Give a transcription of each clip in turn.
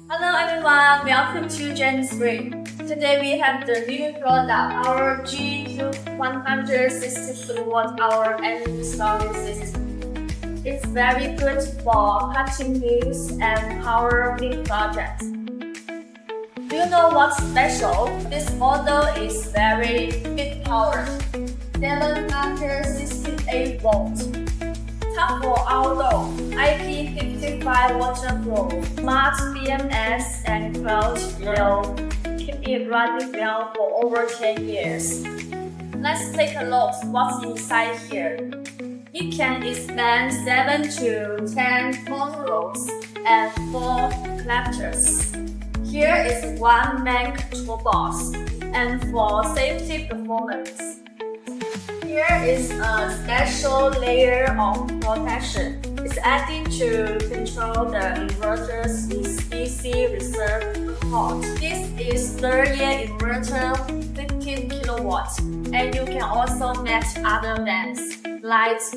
Hello everyone, welcome to GENIXGREEN. Today we have the new product, our G-CUBE 160 kWh energy storage system. It's very good for cutting news and power big projects. Do you know what's special? This model is very big power, 768 volts. Top for outdoor, IP55 waterproof, smart BMS and cloud will keep it running well for over 10 years. Let's take a look what's inside here. It can expand 7 to 10 controls and 4 collectors. Here is one main control box and for safety performance. Here is a special layer of protection. It's added to control the inverter's DC reserve port. This is 30-year inverter, 15 kilowatts, and you can also match other bands, lights,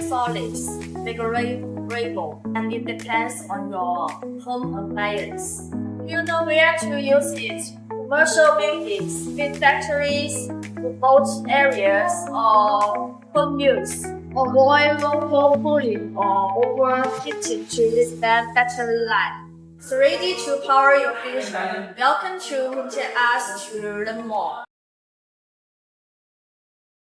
solids, variable, and it depends on your home appliance. You know where to use it. Commercial buildings, big factories, remote areas, or home use. Avoid local cooling or overheating to extend battery life. It's ready to power your future. Welcome to contact us to learn more.